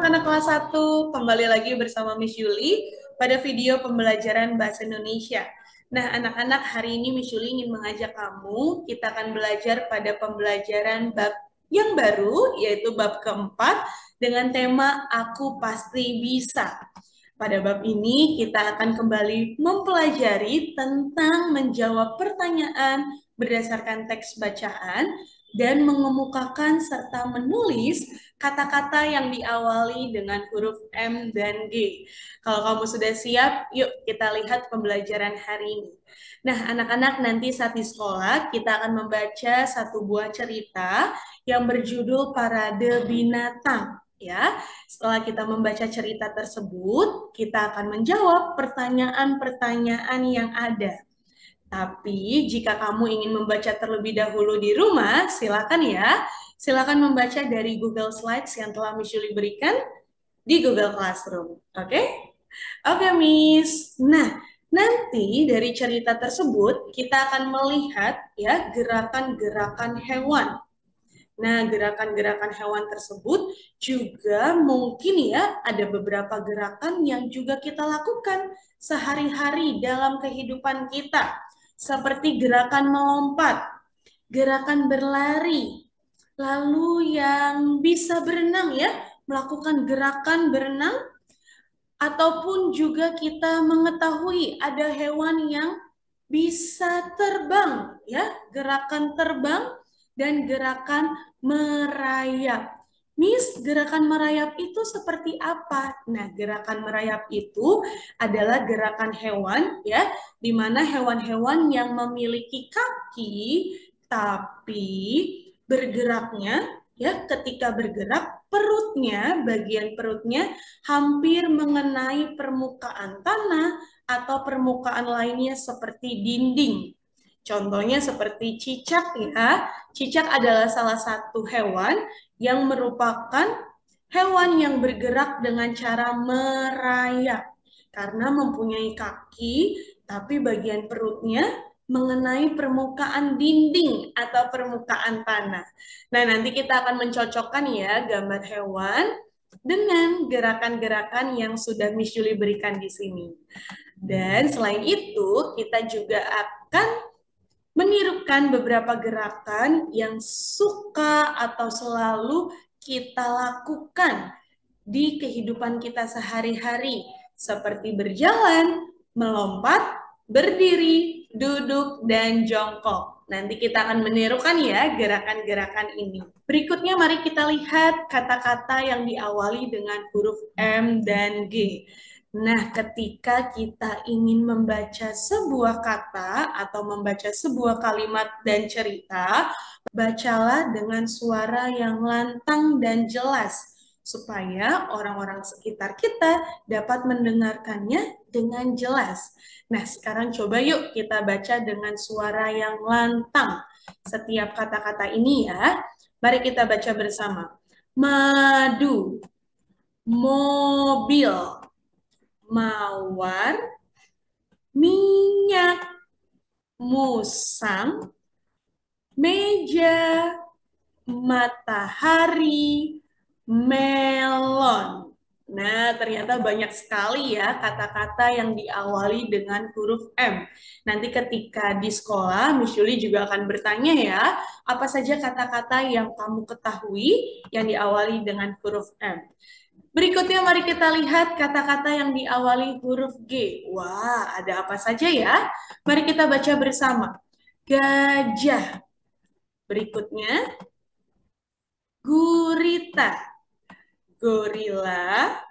anak-anak kelas 1, kembali lagi bersama Miss Yuli pada video pembelajaran Bahasa Indonesia. Nah, anak-anak, hari ini Miss Yuli ingin mengajak kamu, kita akan belajar pada pembelajaran bab yang baru, yaitu bab keempat, dengan tema Aku Pasti Bisa. Pada bab ini, kita akan kembali mempelajari tentang menjawab pertanyaan berdasarkan teks bacaan dan mengemukakan serta menulis kata-kata yang diawali dengan huruf M dan G. Kalau kamu sudah siap, yuk kita lihat pembelajaran hari ini. Nah, anak-anak, nanti saat di sekolah kita akan membaca satu buah cerita yang berjudul Parade Binatang. Ya, setelah kita membaca cerita tersebut, kita akan menjawab pertanyaan-pertanyaan yang ada. Tapi jika kamu ingin membaca terlebih dahulu di rumah, silakan ya. Silakan membaca dari Google Slides yang telah Miss Julie berikan di Google Classroom. Oke? Oke, Miss. Nah, nanti dari cerita tersebut kita akan melihat ya gerakan-gerakan hewan. Nah, gerakan-gerakan hewan tersebut juga mungkin ya ada beberapa gerakan yang juga kita lakukan sehari-hari dalam kehidupan kita. Seperti gerakan melompat, gerakan berlari, lalu yang bisa berenang ya, melakukan gerakan berenang, ataupun juga kita mengetahui ada hewan yang bisa terbang ya, gerakan terbang dan gerakan merayap. Miss, gerakan merayap itu seperti apa? Nah, gerakan merayap itu adalah gerakan hewan ya, di mana hewan-hewan yang memiliki kaki tapi bergeraknya ya, ketika bergerak perutnya, bagian perutnya hampir mengenai permukaan tanah atau permukaan lainnya seperti dinding. Contohnya seperti cicak ya. Cicak adalah salah satu hewan yang merupakan hewan yang bergerak dengan cara merayap. Karena mempunyai kaki, tapi bagian perutnya mengenai permukaan dinding atau permukaan tanah. Nah, nanti kita akan mencocokkan ya gambar hewan dengan gerakan-gerakan yang sudah Miss Julie berikan di sini. Dan selain itu, kita juga akan menirukan beberapa gerakan yang suka atau selalu kita lakukan di kehidupan kita sehari-hari, seperti berjalan, melompat, berdiri, duduk, dan jongkok. Nanti kita akan menirukan ya gerakan-gerakan ini. Berikutnya mari kita lihat kata-kata yang diawali dengan huruf M dan G. Nah, ketika kita ingin membaca sebuah kata atau membaca sebuah kalimat dan cerita, bacalah dengan suara yang lantang dan jelas, supaya orang-orang sekitar kita dapat mendengarkannya dengan jelas. Nah, sekarang coba yuk kita baca dengan suara yang lantang setiap kata-kata ini ya. Mari kita baca bersama. Madu, mobil, mawar, minyak, musang, meja, matahari, melon. Nah, ternyata banyak sekali ya kata-kata yang diawali dengan huruf M. Nanti ketika di sekolah, Miss Julie juga akan bertanya ya, apa saja kata-kata yang kamu ketahui yang diawali dengan huruf M. Berikutnya mari kita lihat kata-kata yang diawali huruf G. Wah, ada apa saja ya? Mari kita baca bersama. Gajah. Berikutnya, gurita, gorila,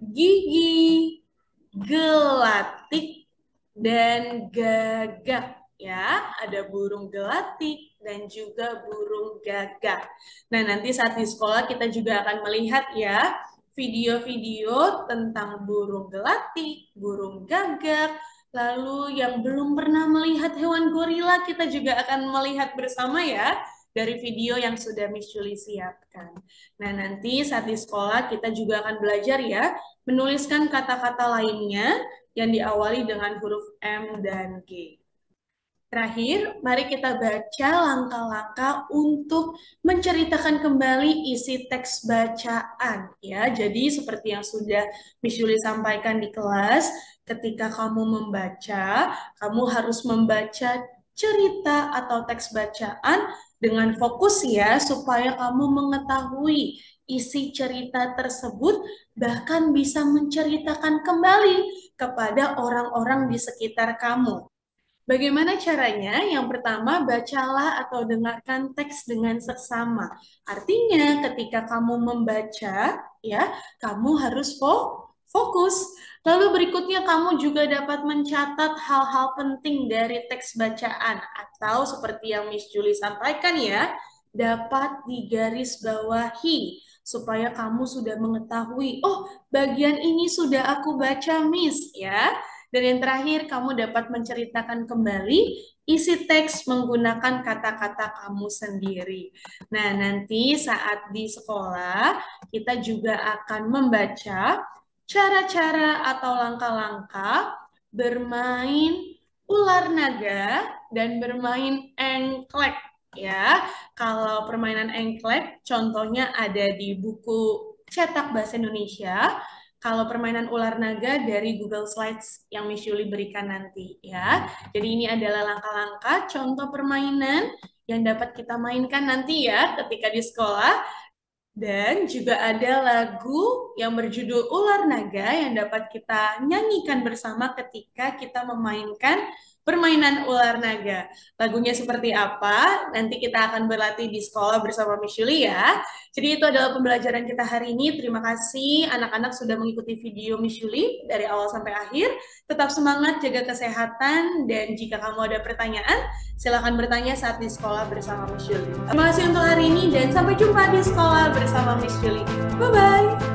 gigi, gelatik, dan gagak. Ya, ada burung gelatik dan juga burung gagak. Nah, nanti saat di sekolah kita juga akan melihat ya video-video tentang burung gelatik, burung gagak, lalu yang belum pernah melihat hewan gorila kita juga akan melihat bersama ya dari video yang sudah Miss Julie siapkan. Nah, nanti saat di sekolah kita juga akan belajar ya menuliskan kata-kata lainnya yang diawali dengan huruf M dan G. Terakhir, mari kita baca langkah-langkah untuk menceritakan kembali isi teks bacaan ya. Jadi seperti yang sudah Miss Yuli sampaikan di kelas, ketika kamu membaca, kamu harus membaca cerita atau teks bacaan dengan fokus ya, supaya kamu mengetahui isi cerita tersebut, bahkan bisa menceritakan kembali kepada orang-orang di sekitar kamu. Bagaimana caranya? Yang pertama, bacalah atau dengarkan teks dengan seksama. Artinya, ketika kamu membaca, ya, kamu harus fokus. Lalu berikutnya, kamu juga dapat mencatat hal-hal penting dari teks bacaan atau seperti yang Miss Julie sampaikan ya, dapat digarisbawahi supaya kamu sudah mengetahui, oh, bagian ini sudah aku baca, Miss, ya. Dan yang terakhir, kamu dapat menceritakan kembali isi teks menggunakan kata-kata kamu sendiri. Nah, nanti saat di sekolah, kita juga akan membaca cara-cara atau langkah-langkah bermain ular naga dan bermain engklek. Ya, kalau permainan engklek, contohnya ada di buku cetak bahasa Indonesia. Kalau permainan ular naga dari Google Slides yang Miss Yuli berikan nanti ya. Jadi ini adalah langkah-langkah contoh permainan yang dapat kita mainkan nanti ya ketika di sekolah. Dan juga ada lagu yang berjudul Ular Naga yang dapat kita nyanyikan bersama ketika kita memainkan permainan ular naga. Lagunya seperti apa? Nanti kita akan berlatih di sekolah bersama Miss Yuli ya. Jadi itu adalah pembelajaran kita hari ini. Terima kasih anak-anak sudah mengikuti video Miss Yuli dari awal sampai akhir. Tetap semangat, jaga kesehatan, dan jika kamu ada pertanyaan, silakan bertanya saat di sekolah bersama Miss Yuli. Terima kasih untuk hari ini dan sampai jumpa di sekolah bersama Miss Yuli. Bye-bye!